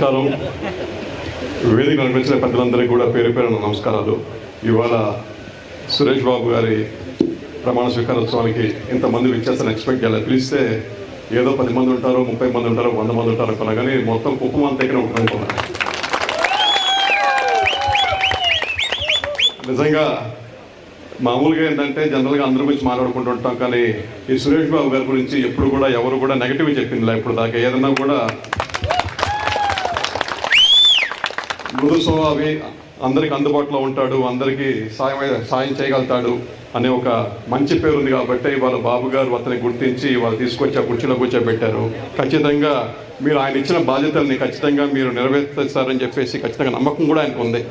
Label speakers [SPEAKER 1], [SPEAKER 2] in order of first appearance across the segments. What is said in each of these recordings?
[SPEAKER 1] నమస్కారం. వేదిక నడిపించిన పెద్దలందరికీ కూడా పేరు పేరున నమస్కారాలు. ఇవాళ సురేష్ బాబు గారి ప్రమాణ స్వీకారోత్సవానికి ఇంతమంది విచ్చేస్తాను ఎక్స్పెక్ట్ చేయాలి. పిలిస్తే ఏదో 10 మంది ఉంటారు, 30 మంది ఉంటారు, 100 మంది ఉంటారు అనుకున్నా, కానీ మొత్తం కుప్పం అంతా ఇక్కడ ఉంటుంది అనుకున్నా. నిజంగా మామూలుగా ఏంటంటే జనరల్గా అందరి గురించి మాట్లాడుకుంటూ ఉంటాం, కానీ ఈ సురేష్ బాబు గారి గురించి ఎప్పుడు కూడా ఎవరు కూడా నెగటివ్ చెప్పిందిలా. ఇప్పుడు దాకా ఏదన్నా కూడా మృదు స్వభావి, అందరికి అందుబాటులో ఉంటాడు, అందరికీ సాయం చేయగలుగుతాడు అనే ఒక మంచి పేరు ఉంది. కాబట్టి ఇవాళ బాబు గారు అతన్ని గుర్తించి వాళ్ళు తీసుకొచ్చి ఆ కుర్చీలో కూర్చోబెట్టారు. ఖచ్చితంగా మీరు ఆయన ఇచ్చిన బాధ్యతల్ని ఖచ్చితంగా మీరు నెరవేర్స్తారని చెప్పేసి ఖచ్చితంగా నమ్మకం కూడా ఆయనకు ఉంది.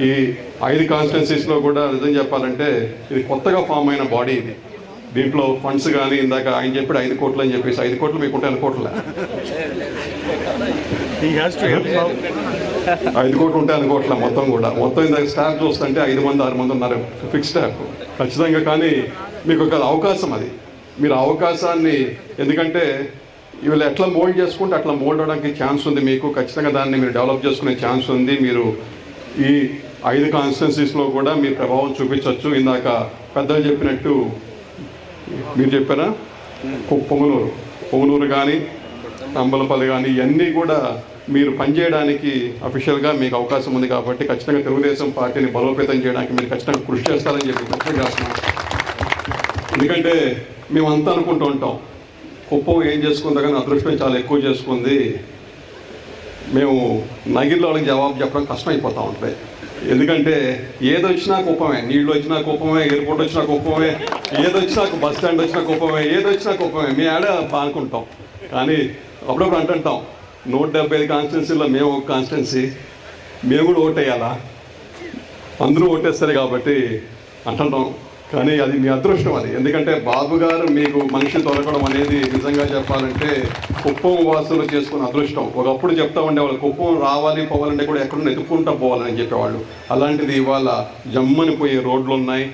[SPEAKER 1] ఈ 5 కాన్స్టిట్యున్సీస్లో కూడా నిజం చెప్పాలంటే ఇది కొత్తగా ఫామ్ అయిన బాడీ. ఇది దీంట్లో ఫండ్స్ కానీ ఇందాక ఆయన చెప్పాడు 5 కోట్లు అని చెప్పేసి, 5 కోట్లు మీకుంటే అనుకోవట్లే, 5 కోట్లు ఉంటే అనుకోవట్లే. మొత్తం ఇందాక స్టాఫ్ చూస్తుంటే 5 మంది 6 మంది ఉన్నారు ఫిక్స్ స్టాఫ్ ఖచ్చితంగా. కానీ మీకు ఒక అవకాశం, అది మీరు అవకాశాన్ని, ఎందుకంటే వీళ్ళు ఎట్లా మోల్డ్ చేసుకుంటే అట్లా మోల్డ్ అవడానికి ఛాన్స్ ఉంది మీకు. ఖచ్చితంగా దాన్ని మీరు డెవలప్ చేసుకునే ఛాన్స్ ఉంది. మీరు ఈ 5 కాన్స్టిట్యున్సీస్లో కూడా మీ ప్రభావం చూపించవచ్చు. ఇందాక పెద్దలు చెప్పినట్టు మీరు చెప్పారా, పొంగనూరు కానీ అంబలపల్లి కానీ ఇవన్నీ కూడా మీరు పనిచేయడానికి అఫీషియల్గా మీకు అవకాశం ఉంది. కాబట్టి ఖచ్చితంగా తెలుగుదేశం పార్టీని బలోపేతం చేయడానికి మీరు ఖచ్చితంగా కృషి చేస్తారని చెప్పి కృషి చేస్తున్నాం. ఎందుకంటే మేమంతా అనుకుంటూ ఉంటాం కుప్పం ఏం చేసుకుందా, కానీ అదృష్టం చాలా ఎక్కువ చేసుకుంది. మేము నగిరిలో వాళ్ళకి జవాబు చెప్పడం కష్టమైపోతూ ఉంటుంది. ఎందుకంటే ఏదొచ్చినా కుప్పమే, నీళ్ళు వచ్చినా కుప్పమే, ఎయిర్పోర్ట్ వచ్చినా కుప్పమే, ఏదొచ్చినా బస్ స్టాండ్ వచ్చినా కుప్పమే, ఏదొచ్చినా కుప్పమే. మేము ఆడ అనుకుంటాం, కానీ అప్పుడప్పుడు అంటుంటాం 175 కాన్స్టిట్యున్సీలో మేము ఒక కాన్స్టిట్యున్సీ, మేము కూడా ఓటేయాలా, అందరూ ఓటేస్తారు కాబట్టి అంటుంటాం. కానీ అది మీ అదృష్టం అది. ఎందుకంటే బాబు గారు మీకు మనిషి దొరకడం అనేది నిజంగా చెప్పాలంటే కుప్పం వాసులు చేసుకున్న అదృష్టం. ఒకప్పుడు చెప్తా ఉండేవాళ్ళు కుప్పం రావాలి పోవాలంటే కూడా ఎక్కడున్నా ఎత్తుక్కుంటా పోవాలని చెప్పేవాళ్ళు. అలాంటిది ఇవాళ జమ్మని పోయే రోడ్లు ఉన్నాయి,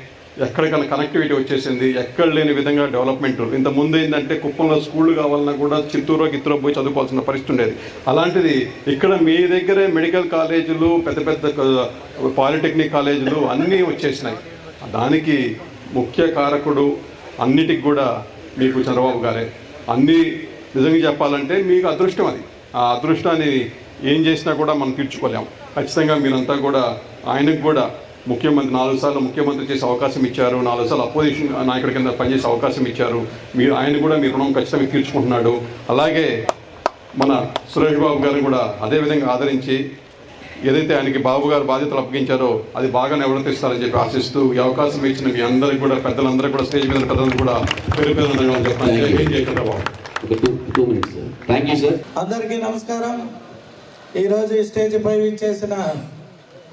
[SPEAKER 1] ఎక్కడికైనా కనెక్టివిటీ వచ్చేసింది, ఎక్కడ లేని విధంగా డెవలప్మెంట్. ఇంతకుముందు ఏంటంటే కుప్పంలో స్కూళ్ళు కావాలన్నా కూడా చిత్తూరు గిత్తూరు పోయి చదువుకోవాల్సిన పరిస్థితి ఉండేది. అలాంటిది ఇక్కడ మీ దగ్గరే మెడికల్ కాలేజీలు, పెద్ద పెద్ద పాలిటెక్నిక్ కాలేజీలు అన్నీ వచ్చేసినాయి. దానికి ముఖ్య కారకుడు అన్నిటికి కూడా మీకు చంద్రబాబు గారే. అన్నీ నిజంగా చెప్పాలంటే మీకు అదృష్టం అది. ఆ అదృష్టాన్ని ఏం చేసినా కూడా మనం తీర్చుకోలేము. ఖచ్చితంగా మీరంతా కూడా ఆయనకు కూడా ముఖ్యమంత్రి 4 సార్లు ముఖ్యమంత్రి చేసే అవకాశం ఇచ్చారు, 4 సార్లు అపోజిషన్ నాయకుడి కింద పనిచేసే అవకాశం ఇచ్చారు. మీరు ఆయన కూడా మీ రుణం ఖచ్చితంగా తీర్చుకుంటున్నాడు. అలాగే మన సురేష్ బాబు గారిని కూడా అదేవిధంగా ఆదరించి ఏదైతే ఆయనకి బాబు గారు బాధ్యతలు అప్పగించారో అది బాగా నిర్వర్తిస్తారని చెప్పి ఆశిస్తూ ఈ అవకాశం ఇచ్చిన మీ అందరికీ కూడా, పెద్దలందరికీ కూడా, స్టేజ్ మీద పెద్దలందరూ కూడా పేరు పేరు చెప్పాను.
[SPEAKER 2] అందరికీ నమస్కారం. ఈరోజు ఈ స్టేజ్ పై ఇచ్చేసిన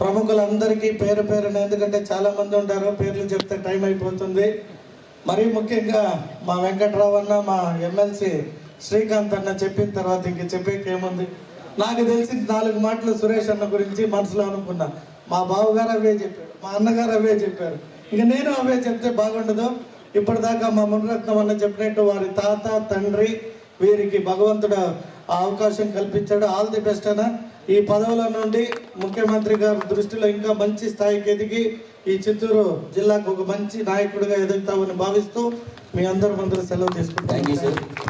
[SPEAKER 2] ప్రముఖులందరికీ పేరు పేరున, ఎందుకంటే చాలా మంది ఉంటారు, పేర్లు చెప్తే టైం అయిపోతుంది. మరీ ముఖ్యంగా మా వెంకట్రావు అన్న, మా ఎమ్మెల్సీ శ్రీకాంత్ అన్న చెప్పిన తర్వాత ఇంక చెప్పేకేముంది. నాకు తెలిసి 4 మాటలు సురేష్ అన్న గురించి మనసులో అనుకున్నా. మా బావగారు అవే చెప్పారు, మా అన్నగారు అవే చెప్పారు, ఇక నేను అవే చెప్తే బాగుండదు. ఇప్పటిదాకా మా మునరత్నం అన్న చెప్పినట్టు వారి తాత, తండ్రి, వీరికి భగవంతుడు ఆ అవకాశం కల్పించాడు. ఆల్ ది బెస్ట్ అన్న. ఈ పదవుల నుండి ముఖ్యమంత్రి గారి దృష్టిలో ఇంకా మంచి స్థాయికి ఎదిగి ఈ చిత్తూరు జిల్లాకు ఒక మంచి నాయకుడిగా ఎదుగుతామని భావిస్తూ మీ అందరి ముందర సెలవు తీసుకుంటాను.